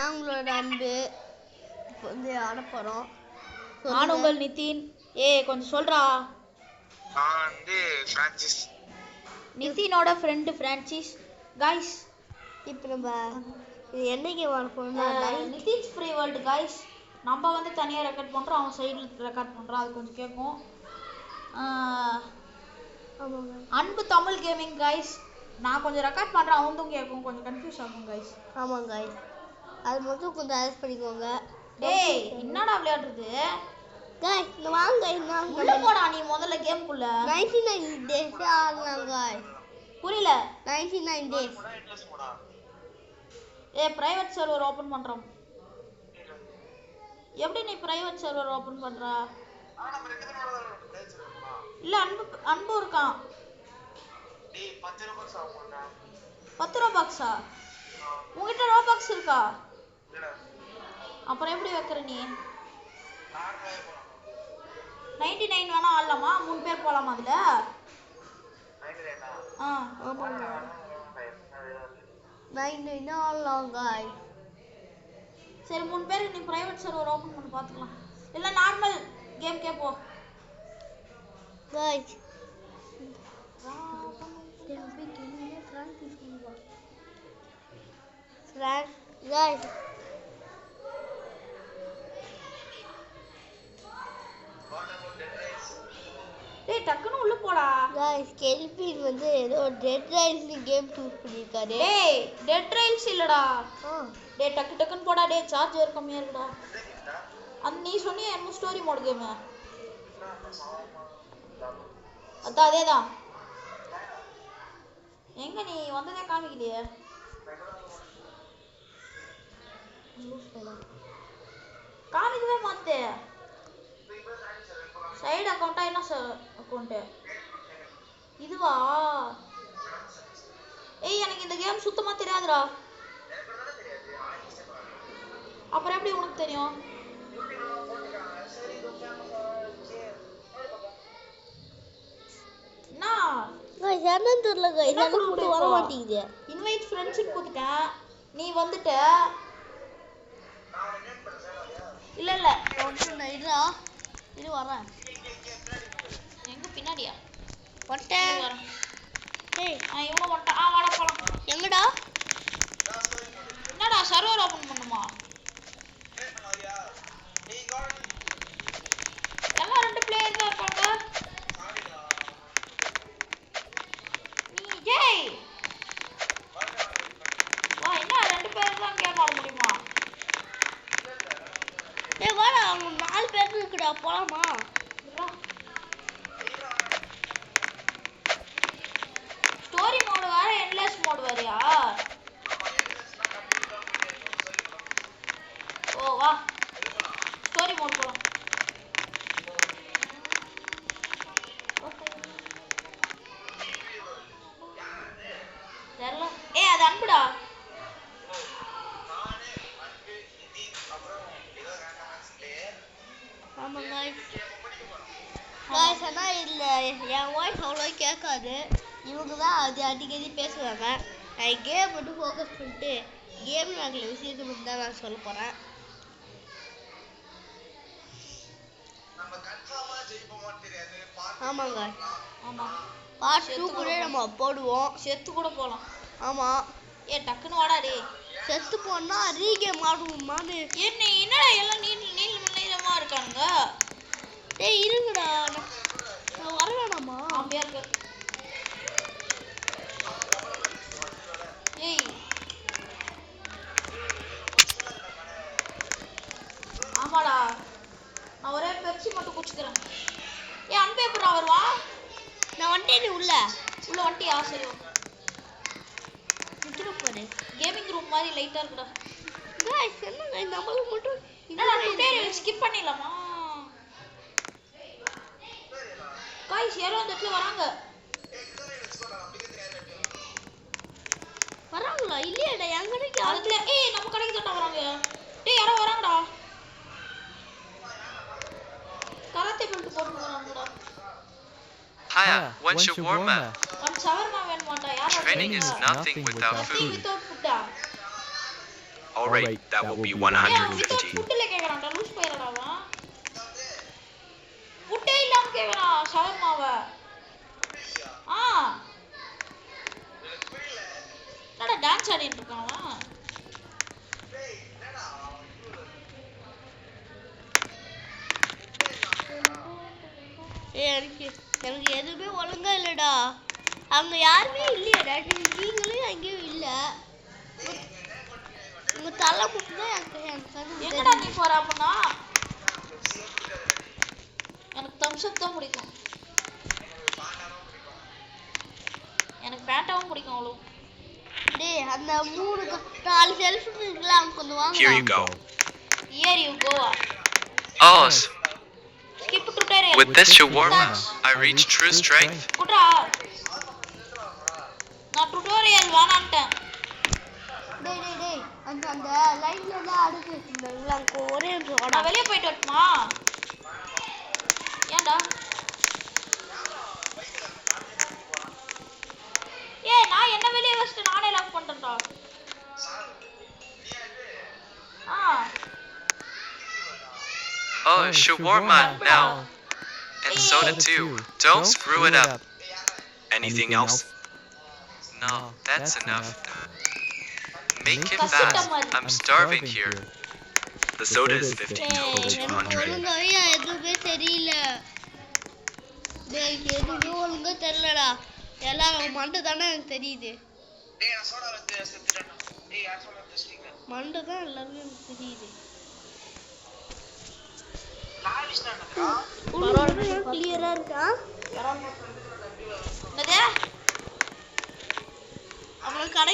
நாங்களோட அன்பு இப்போ வந்து ஆட போகிறோம். நான் உங்கள் நிதின். கொஞ்சம் சொல்றா. நான் வந்து பிரான்சிஸ். நிதினோட ஃப்ரெண்டு பிரான்சிஸ். கைஸ் இப்போ நம்ம இது என்னைக்கு வர போகிறோம்னா நிதின்ஸ் ஃப்ரீ வேர்ல்டு கைஸ். நம்ம வந்து தனியாக ரெக்கார்ட் பண்ணுறோம், அவன் சைடில் ரெக்கார்ட் பண்ணுறான். அது கொஞ்சம் கேட்கும். அன்பு தமிழ் கேமிங் கைஸ். நான் கொஞ்சம் ரெக்கார்ட் பண்ணுறேன், அவனும் கேட்கும். கொஞ்சம் கன்ஃபியூஸ் ஆகும் கைஸ். ஆமாம் கைஸ், அது மட்டும் கொஞ்சம் அரெஸ்ட் பண்ணிக்கோங்க. டேய் என்னடா விளையாடுறது கைஸ்? இந்த வாங்க உள்ள போடா நீ முதல்ல கேம்குள்ள. 99 டேஸ் ஆடலாம் கைஸ். புரியல? 99 டேஸ். பிரைவேட் சர்வர் ஓபன் பண்றோம். எப்படி நீ பிரைவேட் சர்வர் ஓபன் பண்ற? இல்ல அன்பு இருக்கான். டேய் 10 ரூபாய் ஆகும்டா. 10 ரூபாய்ஸா? உன்கிட்ட ரோபாக்ஸ் இருக்கா? அப்புறம் எப்படி வைக்கிற நீ? 99 வேணா ஆடலாமா? 3 பேர் போலாமா அதுல? 99 ஆடலாம் கைஸ். சரி 3 பேருக்கு நீ பிரைவேட் சர்வர் ஓபன் பண்ணி பாத்துக்கலாம். இல்ல நார்மல் கேம் போ கைஸ். கைஸ் டேய் டக்குனு உள்ள போடா. கைஸ் கெல்பின் வந்து ஏதோ டெட் ரைல்ஸ் கேம் சூஸ் பண்ணிருக்காரு. டேய் டெட் ரைல்ஸ் இல்லடா. டேய் டக்குன்னு போடா. டேய் சார்ஜ் வேற கம்மியா இருக்குடா. அந்த நீ சொன்னியே என்ன ஸ்டோரி மோட் கேம்? அதேதான். எங்க நீ வந்ததே காமிக்கலையே. காமிக்கவே மாட்டே. சைடு அக்கவுண்டா என்ன அக்கவுண்ட் இதுவா? எனக்கு இந்த கேம் சுத்தமா தெரியாதுடா. அப்புறம் எப்படி உனக்கு தெரியும்? இன்வைட் ஃப்ரெண்ட்ஸ் கொடுத்துட்டேன், நீ வந்துட்ட. இல்ல இது வரேன். எங்க பின்னாடியா? வந்துட்டேன். இவங்க வந்துட்டான். வாடா போலாம். எங்கடா? என்னடா சர்வர் ஓபன் பண்ணுமா? எல்லாம் 2 பிளேயர் தான் இருப்பாங்க. வா என்ன 2 பேர் தான் கேம் ஆட முடியுமா? வாடா, அவங்க 4 பேர் இருக்குடா, போலாமா? ஸ்டோரி மோட் வேற என்லெஸ் மோட் வேறயா? வா ஸ்டோரி மோட் போலாம். தெரியல. அது அன்புடா. ஆமா गाइस. ஆனா இல்ல என் வாய்ஸ் அவ்வளோ கேட்காது. இவங்க தான் அது அடிக்கடி பேசுவாங்க. நான் கேம் மட்டும் ஃபோக்கஸ் பண்ணிட்டு கேம் நாங்கள விஷயத்தை மட்டும் தான் நான் சொல்ல போகிறேன். ஆமாங்க. பார்ட் 2 கூட நம்ம போடுவோம். செத்து கூட போலாம். ஆமாம். டக்குன்னு வாடா டே. செத்து போனா ரீகேம் ஆடுவோமான்னு. என்னடா எல்லாம் நீளமா இருக்கானுங்க. டேய் இருங்கடா, நான் வர வேணாமா? அப்படியா இருக்கு. ஆமாடா, நான் ஒரே பெப்சி மட்டும் குடிச்சுக்கிறேன். அன்பே எப்படா வருவா? நான் வந்துட்டேன். உள்ள வந்துட்டியா? சரி பாரு. கேமிங் ரூம் மாதிரி லைட்டா இருக்குடா. गाइस என்னங்க நம்மளுக்கு மட்டும் என்னடா டுடோரியல் ஸ்கிப் பண்ணிடலாமா? गाइस யாரோ அந்த இடத்துல வராங்க. வராங்களா? இல்லையடா, எங்க கடைக்கு அதுல நம்ம கடைக்கு தான் வராங்க. டேய் யாரோ வராங்கடா. கராத்தே பெல்ட் போட்டு வராங்கடா. Hiya, what's your warm up? shawarma வேணுமாடா? யாரோ Training is nothing without food. Without food. All right, that will be ஏய் அவன் 150. புட்டில கேக்குறான்டா லூஸ் போயிரடா அவன் புட்டே இல்லாம கேக்குறான் ஷவர்மாவை என்னடா டான்ஸ் ஆடிட்டு இருக்கான் அவன் எனக்கு எதுவுமே ஒழுங்கா இல்லடா அங்க யாருமே இல்லையடா நீங்களும் அங்கேயும் இல்ல உங்க தலை குட்டி தான் எனக்கு எங்கடா நீ போற அப்படின்னா எனக்கு தம்ஸ் அப் தான் பிடிக்கும் எனக்கு பேண்டாவும் பிடிக்கும் அவ்வளோ டேய் அந்த 4 செல்ஃப் இருக்குலாம் கொஞ்சம் வாங்க Here you go. Here you go. Oh, Skip tutorial. with this shawarma, I reach true strength. குட்ரா நான் டுட்டோரியல் வேணான்ட்டேன் டேய் அந்த லைன்ல தான் அடுத்து இருக்குங்களா அங்க ஒரே நான் வெளிய போயிட்டு வரட்டுமா ஏன்டா ஏய் நான் என்ன வெளிய வச்சிட்டு நானே lock பண்ணிட்டேன்டா Oh, shawarma now. And soda too. Don't screw it up. Anything else? No, that's enough. Make it fast. I'm starving here. The soda is 15,200. ஒழுங்காவே எதுவுமே தெரியல டேய் எதுவுமே ஒழுங்கா தெரியலடா எல்லாம் மண்டை தானே எனக்கு தெரியுது மண்டை தான் எல்லாருமே எனக்கு தெரியுது கிளியரா இருக்கா என்னது அப்புறம் கடை